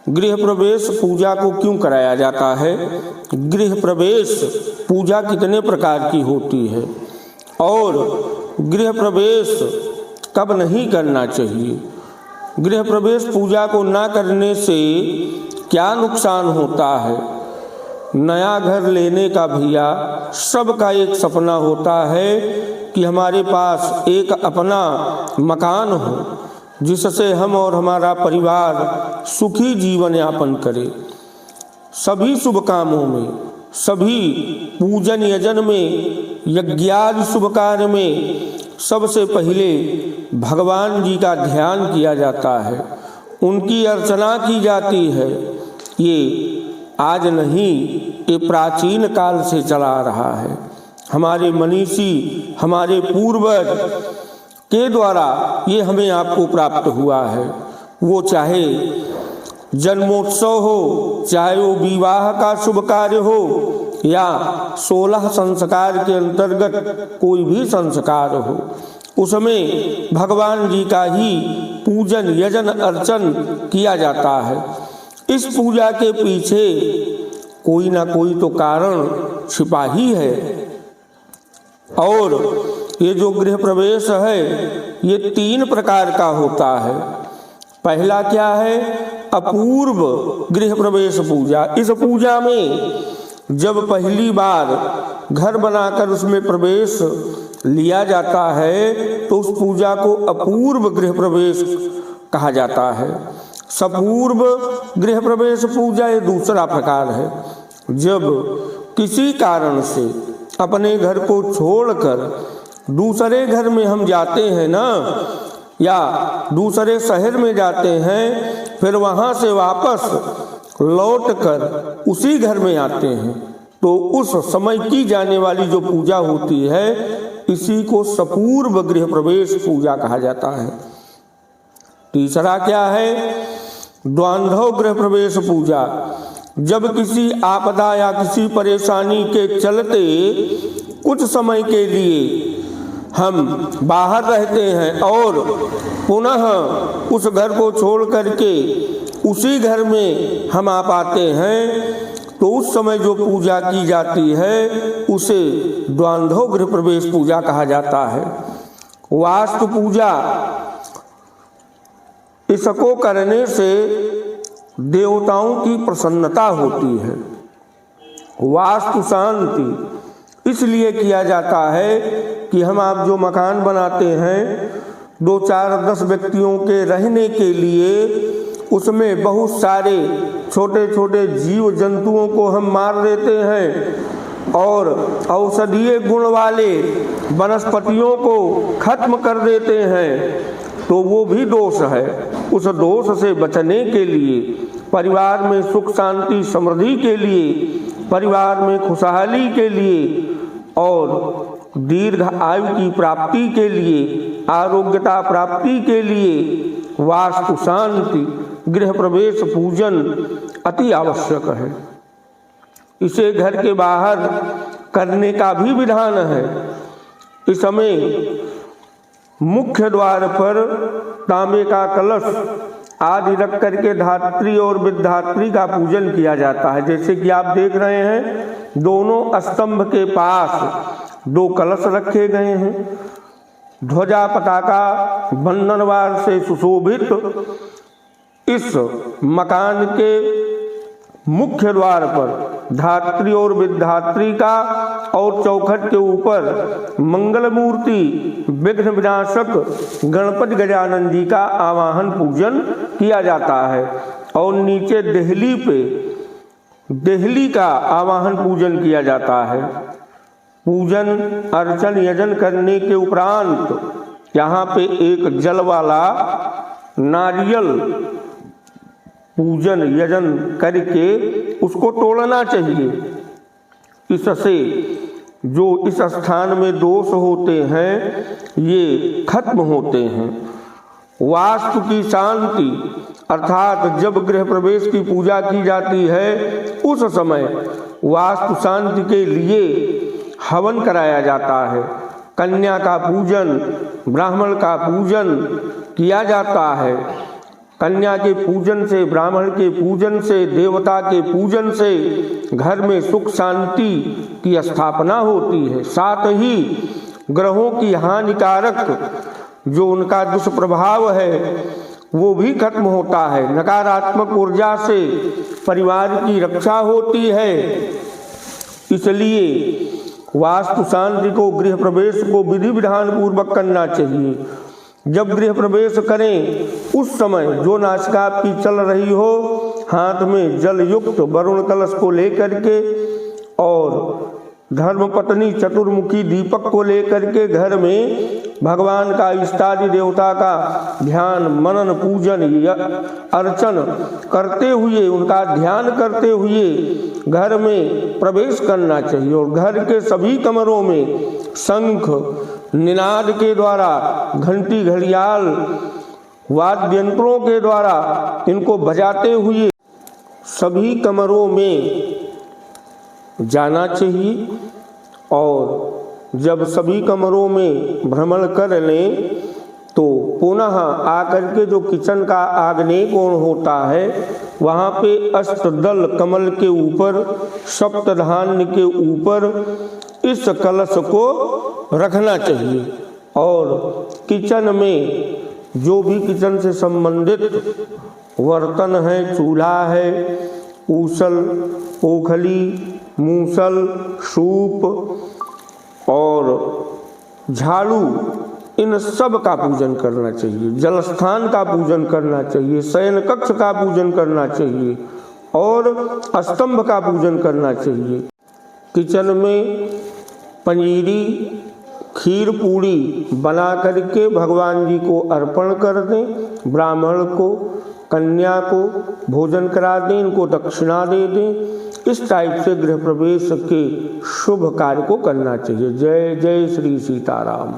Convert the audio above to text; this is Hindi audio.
गृह प्रवेश पूजा को क्यों कराया जाता है, गृह प्रवेश पूजा कितने प्रकार की होती है और गृह प्रवेश कब नहीं करना चाहिए, गृह प्रवेश पूजा को ना करने से क्या नुकसान होता है। नया घर लेने का भैया सबका एक सपना होता है कि हमारे पास एक अपना मकान हो जिससे हम और हमारा परिवार सुखी जीवन यापन करे। सभी शुभ कामों में, सभी पूजन यजन में, यज्ञादि शुभ कार्य में सबसे पहले भगवान जी का ध्यान किया जाता है, उनकी अर्चना की जाती है। ये आज नहीं, ये प्राचीन काल से चला आ रहा है। हमारे मनीषी, हमारे पूर्वज के द्वारा ये हमें आपको प्राप्त हुआ है। वो चाहे जन्मोत्सव हो, चाहे वो विवाह का शुभ कार्य हो या 16 संस्कार के अंतर्गत कोई भी संस्कार हो, उसमें भगवान जी का ही पूजन यजन अर्चन किया जाता है। इस पूजा के पीछे कोई ना कोई तो कारण छिपा ही है। और ये जो गृह प्रवेश है ये 3 प्रकार का होता है। पहला क्या है, अपूर्व गृह प्रवेश पूजा। इस पूजा में जब पहली बार घर बनाकर उसमें प्रवेश लिया जाता है तो उस पूजा को अपूर्व गृह प्रवेश कहा जाता है। सपूर्व गृह प्रवेश पूजा ये दूसरा प्रकार है। जब किसी कारण से अपने घर को छोड़कर दूसरे घर में हम जाते हैं ना, या दूसरे शहर में जाते हैं, फिर वहाँ से वापस लौटकर उसी घर में आते हैं, तो उस समय की जाने वाली जो पूजा होती है इसी को सपूर्व गृह प्रवेश पूजा कहा जाता है। तीसरा क्या है, द्वांधव गृह प्रवेश पूजा। जब किसी आपदा या किसी परेशानी के चलते कुछ समय के लिए हम बाहर रहते हैं और पुनः उस घर को छोड़ करके उसी घर में हम आ पाते हैं, तो उस समय जो पूजा की जाती है उसे द्वांधव गृह प्रवेश पूजा कहा जाता है। वास्तु पूजा, इसको करने से देवताओं की प्रसन्नता होती है। वास्तु शांति इसलिए किया जाता है कि हम आप जो मकान बनाते हैं 2, 4, 10 व्यक्तियों के रहने के लिए उसमें बहुत सारे छोटे छोटे जीव जंतुओं को हम मार देते हैं और औषधीय गुण वाले वनस्पतियों को खत्म कर देते हैं, तो वो भी दोष है। उस दोष से बचने के लिए, परिवार में सुख शांति समृद्धि के लिए, परिवार में खुशहाली के लिए और दीर्घ आयु की प्राप्ति के लिए, आरोग्यता प्राप्ति के लिए वास्तु शांति गृह प्रवेश पूजन अति आवश्यक है। इसे घर के बाहर करने का भी विधान है। इस समय मुख्य द्वार पर तांबे का कलश आदि रख करके धात्री और विधात्री का पूजन किया जाता है। जैसे कि आप देख रहे हैं दोनों स्तंभ के पास 2 कलश रखे गए हैं। ध्वजा पताका बंधनवार से सुशोभित इस मकान के मुख्य द्वार पर धात्री और विधात्री का और चौखट के ऊपर मंगल मूर्ति विघ्न विनाशक गणपति गजानन जी का आवाहन पूजन किया जाता है और नीचे देहली का आवाहन पूजन किया जाता है। पूजन अर्चन यजन करने के उपरांत यहाँ पे एक जल वाला नारियल पूजन यजन करके उसको तोड़ना चाहिए। इससे जो इस स्थान में दोष होते हैं ये खत्म होते हैं। वास्तु की शांति अर्थात जब गृह प्रवेश की पूजा की जाती है उस समय वास्तु शांति के लिए हवन कराया जाता है। कन्या का पूजन, ब्राह्मण का पूजन किया जाता है कन्या के पूजन से, ब्राह्मण के पूजन से, देवता के पूजन से घर में सुख शांति की स्थापना होती है। साथ ही ग्रहों की हानिकारक जो उनका दुष्प्रभाव है वो भी खत्म होता है। नकारात्मक ऊर्जा से परिवार की रक्षा होती है। इसलिए वास्तु शांति को, गृह प्रवेश को विधि विधान पूर्वक करना चाहिए। जब गृह प्रवेश करें उस समय जो नासिका आपकी चल रही हो, हाथ में जल युक्त वरुण कलश को लेकर के और धर्मपत्नी चतुर्मुखी दीपक को लेकर के घर में भगवान का, इष्टादि देवता का ध्यान, मनन, पूजन या अर्चन करते हुए, उनका ध्यान करते हुए घर में प्रवेश करना चाहिए। और घर के सभी कमरों में शंख निनाद के द्वारा, घंटी, घड़ियाल, वाद्य यंत्रों के द्वारा इनको बजाते हुए सभी कमरों में जाना चाहिए। और जब सभी कमरों में भ्रमण कर लें तो पुनः आकर के जो किचन का आग्नेय कोण होता है वहाँ पे अष्टदल कमल के ऊपर, सप्तधान्य के ऊपर इस कलश को रखना चाहिए। और किचन में जो भी किचन से संबंधित बर्तन है, चूल्हा है, ऊसल, ओखली, मूसल, सूप और झाड़ू, इन सब का पूजन करना चाहिए। जलस्थान का पूजन करना चाहिए, शयन कक्ष का पूजन करना चाहिए और स्तंभ का पूजन करना चाहिए। किचन में पंजीरी, खीर, पूड़ी बना करके भगवान जी को अर्पण कर दें। ब्राह्मण को, कन्या को भोजन करा दें, इनको दक्षिणा दे दें। इस टाइप से गृह प्रवेश के शुभ कार्य को करना चाहिए। जय जय श्री सीताराम।